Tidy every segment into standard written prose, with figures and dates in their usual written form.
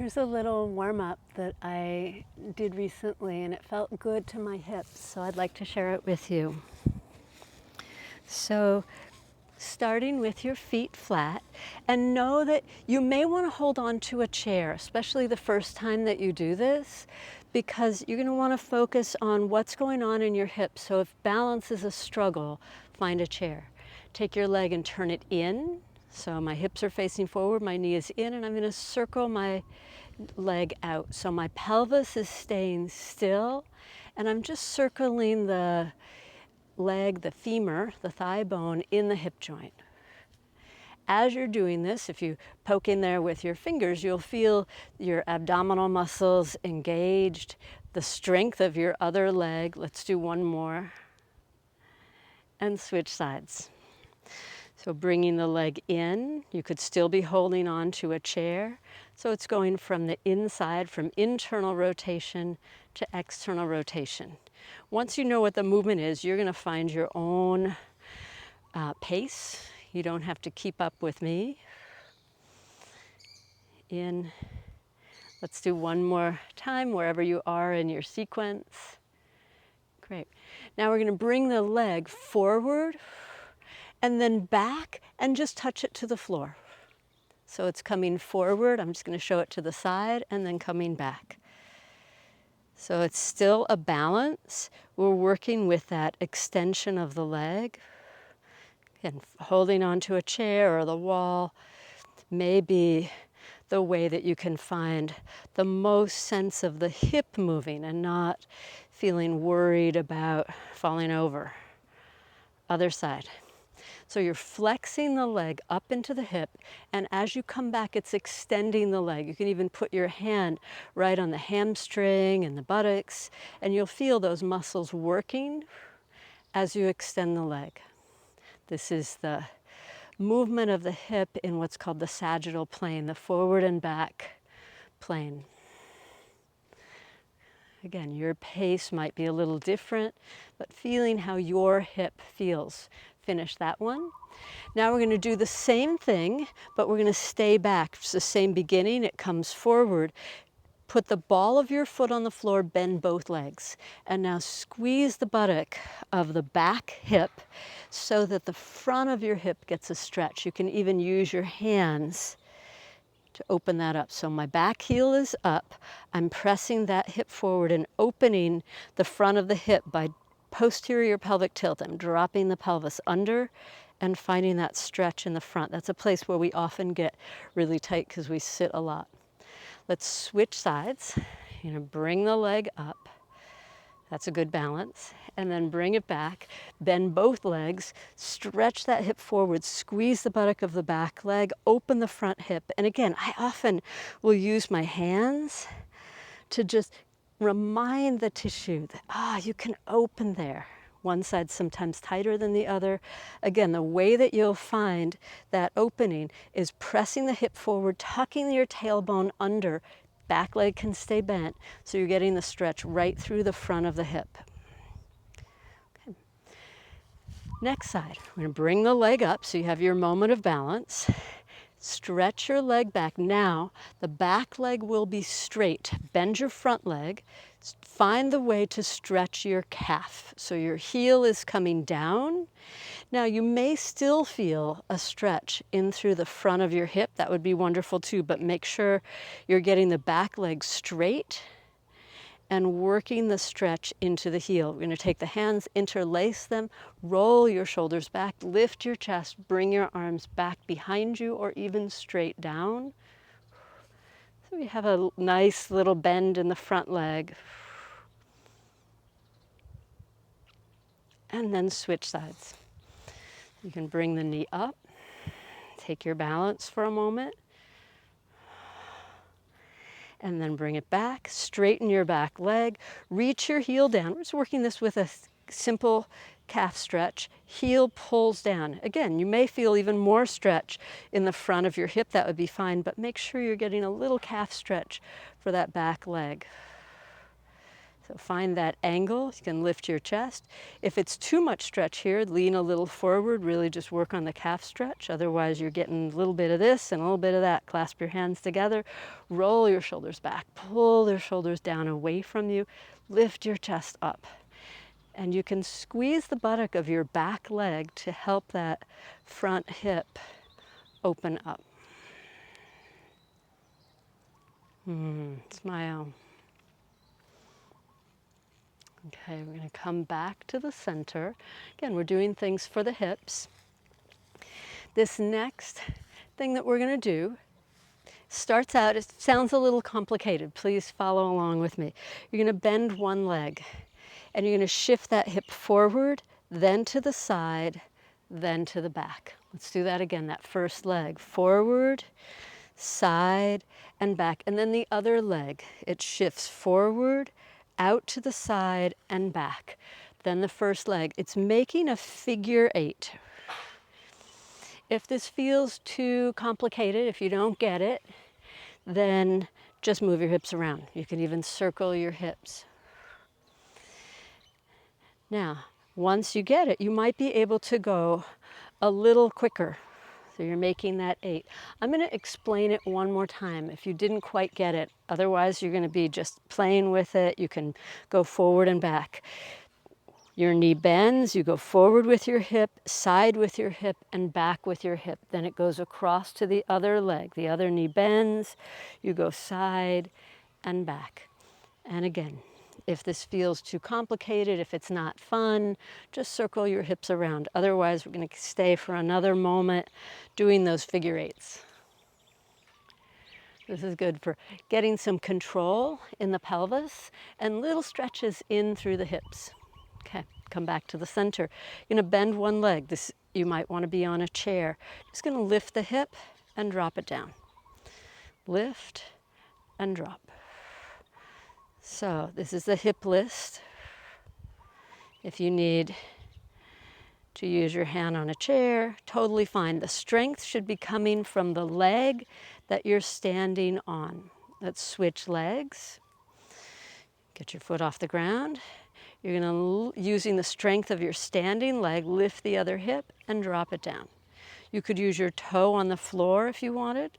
Here's a little warm-up that I did recently and it felt good to my hips, so I'd like to share it with you. So starting with your feet flat, and know that you may want to hold on to a chair, especially the first time that you do this, because you're going to want to focus on what's going on in your hips. So if balance is a struggle, find a chair. Take your leg and turn it in. So my hips are facing forward, my knee is in, and I'm going to circle my leg out. So my pelvis is staying still, and I'm just circling the leg, the femur, the thigh bone in the hip joint. As you're doing this, if you poke in there with your fingers, you'll feel your abdominal muscles engaged, the strength of your other leg. Let's do one more. And switch sides. So bringing the leg in, you could still be holding on to a chair. So it's going from the inside, from internal rotation to external rotation. Once you know what the movement is, you're going to find your own pace. You don't have to keep up with me. In. Let's do one more time wherever you are in your sequence. Great. Now we're going to bring the leg forward and then back and just touch it to the floor. So it's coming forward. I'm just going to show it to the side and then coming back. So it's still a balance. We're working with that extension of the leg. And holding onto a chair or the wall may be the way that you can find the most sense of the hip moving and not feeling worried about falling over. Other side. So you're flexing the leg up into the hip, and as you come back, it's extending the leg. You can even put your hand right on the hamstring and the buttocks, and you'll feel those muscles working as you extend the leg. This is the movement of the hip in what's called the sagittal plane, the forward and back plane. Again, your pace might be a little different, but feeling how your hip feels. Finish that one. Now we're going to do the same thing, but we're going to stay back. It's the same beginning. It comes forward. Put the ball of your foot on the floor, bend both legs. And now squeeze the buttock of the back hip so that the front of your hip gets a stretch. You can even use your hands to open that up. So my back heel is up. I'm pressing that hip forward and opening the front of the hip by posterior pelvic tilt. I'm dropping the pelvis under and finding that stretch in the front. That's a place where we often get really tight because we sit a lot. Let's switch sides. You're going to bring the leg up. That's a good balance. And then bring it back. Bend both legs. Stretch that hip forward. Squeeze the buttock of the back leg. Open the front hip. And again, I often will use my hands to just remind the tissue that, you can open there. One side's sometimes tighter than the other. Again, the way that you'll find that opening is pressing the hip forward, tucking your tailbone under. Back leg can stay bent, so you're getting the stretch right through the front of the hip. Okay. Next side, we're going to bring the leg up so you have your moment of balance. Stretch your leg back. Now, the back leg will be straight. Bend your front leg. Find the way to stretch your calf. So your heel is coming down. Now, you may still feel a stretch in through the front of your hip. That would be wonderful too, but make sure you're getting the back leg straight and working the stretch into the heel. We're going to take the hands, interlace them, roll your shoulders back, lift your chest, bring your arms back behind you or even straight down. So we have a nice little bend in the front leg. And then switch sides. You can bring the knee up, take your balance for a moment, and then bring it back, straighten your back leg, reach your heel down. We're just working this with a simple calf stretch. Heel pulls down. Again, you may feel even more stretch in the front of your hip. That would be fine, but make sure you're getting a little calf stretch for that back leg. So find that angle. You can lift your chest. If it's too much stretch here, lean a little forward, really just work on the calf stretch. Otherwise, you're getting a little bit of this and a little bit of that. Clasp your hands together, roll your shoulders back, pull your shoulders down away from you, lift your chest up. And you can squeeze the buttock of your back leg to help that front hip open up. Smile. Okay, we're going to come back to the center. Again, we're doing things for the hips. This next thing that we're going to do starts out, it sounds a little complicated. Please follow along with me. You're going to bend one leg, and you're going to shift that hip forward, then to the side, then to the back. Let's do that again. That first leg, forward, side, and back. And then the other leg, it shifts forward, out to the side, and back. Then the first leg. It's making a figure 8. If this feels too complicated, if you don't get it, then just move your hips around. You can even circle your hips. Now, once you get it, you might be able to go a little quicker. So you're making that 8. I'm going to explain it one more time if you didn't quite get it. Otherwise, you're going to be just playing with it. You can go forward and back. Your knee bends, you go forward with your hip, side with your hip, and back with your hip. Then it goes across to the other leg. The other knee bends, you go side and back. And again, if this feels too complicated, if it's not fun, just circle your hips around. Otherwise, we're going to stay for another moment doing those figure 8s. This is good for getting some control in the pelvis and little stretches in through the hips. Okay, come back to the center. You're going to bend one leg. This, you might want to be on a chair. Just going to lift the hip and drop it down. Lift and drop. So this is the hip list. If you need to use your hand on a chair, totally fine. The strength should be coming from the leg that you're standing on. Let's switch legs. Get your foot off the ground. You're going to, using the strength of your standing leg, lift the other hip and drop it down. You could use your toe on the floor if you wanted.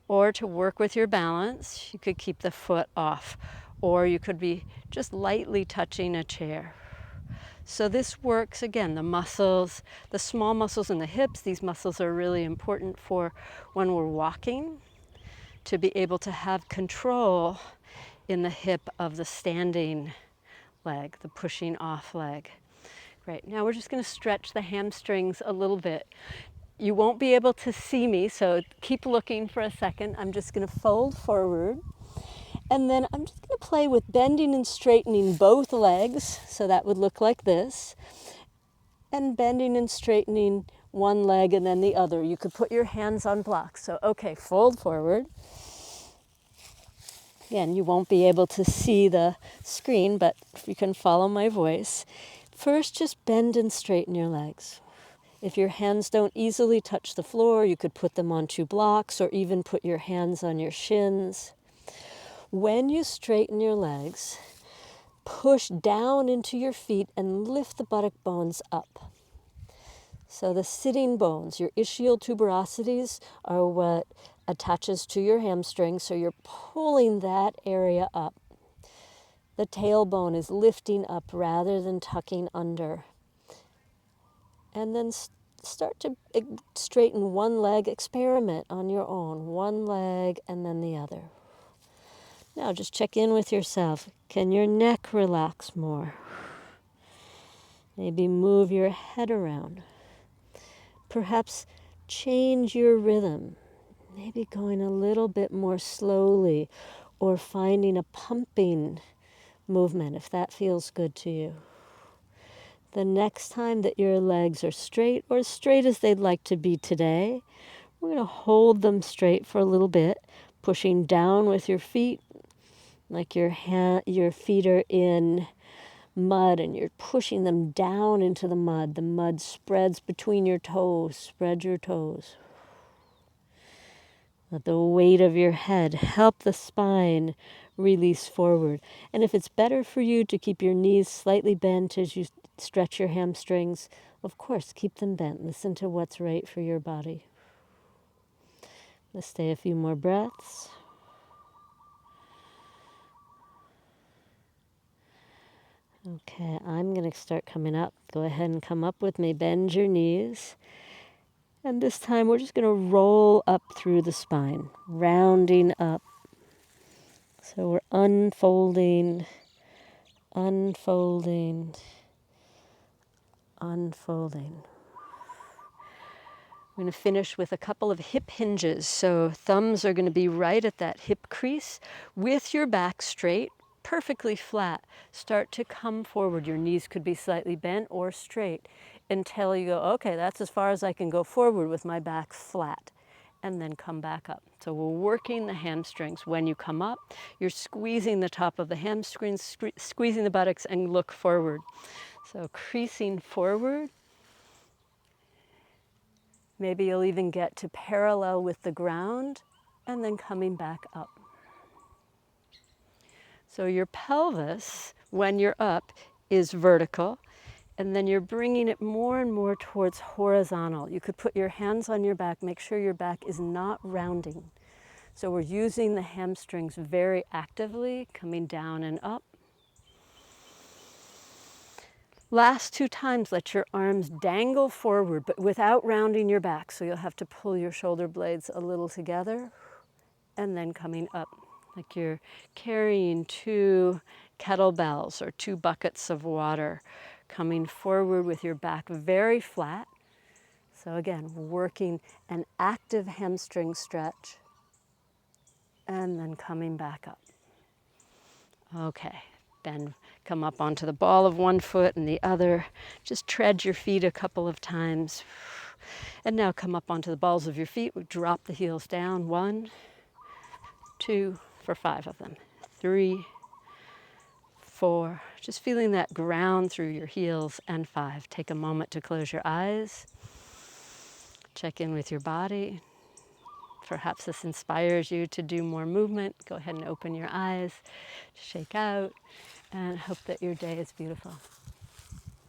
Or to work with your balance, you could keep the foot off. Or you could be just lightly touching a chair. So this works, again, the muscles, the small muscles in the hips. These muscles are really important for when we're walking, to be able to have control in the hip of the standing leg, the pushing off leg. Great. Now we're just going to stretch the hamstrings a little bit. You won't be able to see me, so keep looking for a second. I'm just going to fold forward. And then I'm just going to play with bending and straightening both legs. So that would look like this. And bending and straightening one leg and then the other. You could put your hands on blocks. So, okay, fold forward. Again, you won't be able to see the screen, but you can follow my voice. First, just bend and straighten your legs. If your hands don't easily touch the floor, you could put them on 2 blocks or even put your hands on your shins. When you straighten your legs, push down into your feet and lift the buttock bones up. So the sitting bones, your ischial tuberosities, are what attaches to your hamstring, so you're pulling that area up. The tailbone is lifting up rather than tucking under. And then start to straighten one leg, experiment on your own, one leg and then the other. Now just check in with yourself. Can your neck relax more? Maybe move your head around. Perhaps change your rhythm. Maybe going a little bit more slowly or finding a pumping movement if that feels good to you. The next time that your legs are straight or as straight as they'd like to be today, we're going to hold them straight for a little bit, pushing down with your feet, like your feet are in mud and you're pushing them down into the mud. The mud spreads between your toes. Spread your toes. Let the weight of your head help the spine release forward. And if it's better for you to keep your knees slightly bent as you stretch your hamstrings, of course, keep them bent. Listen to what's right for your body. Let's stay a few more breaths. Okay, I'm going to start coming up. Go ahead and come up with me. Bend your knees. And this time we're just going to roll up through the spine, rounding up. So we're unfolding, unfolding, unfolding. We're going to finish with a couple of hip hinges. So thumbs are going to be right at that hip crease with your back straight, perfectly flat. Start to come forward. Your knees could be slightly bent or straight until you go, okay, that's as far as I can go forward with my back flat. And then come back up. So we're working the hamstrings. When you come up, you're squeezing the top of the hamstrings, squeezing the buttocks, and look forward. So creasing forward. Maybe you'll even get to parallel with the ground and then coming back up. So your pelvis, when you're up, is vertical, and then you're bringing it more and more towards horizontal. You could put your hands on your back, make sure your back is not rounding. So we're using the hamstrings very actively, coming down and up. Last 2 times, let your arms dangle forward, but without rounding your back. So you'll have to pull your shoulder blades a little together, and then coming up, like you're carrying 2 kettlebells or 2 buckets of water, coming forward with your back very flat. So again, working an active hamstring stretch, and then coming back up. Okay, then come up onto the ball of one foot and the other. Just tread your feet a couple of times. And now come up onto the balls of your feet. We drop the heels down. 1, 2, for 5 of them. 3, 4. Just feeling that ground through your heels. And 5. Take a moment to close your eyes. Check in with your body. Perhaps this inspires you to do more movement. Go ahead and open your eyes, shake out, and hope that your day is beautiful.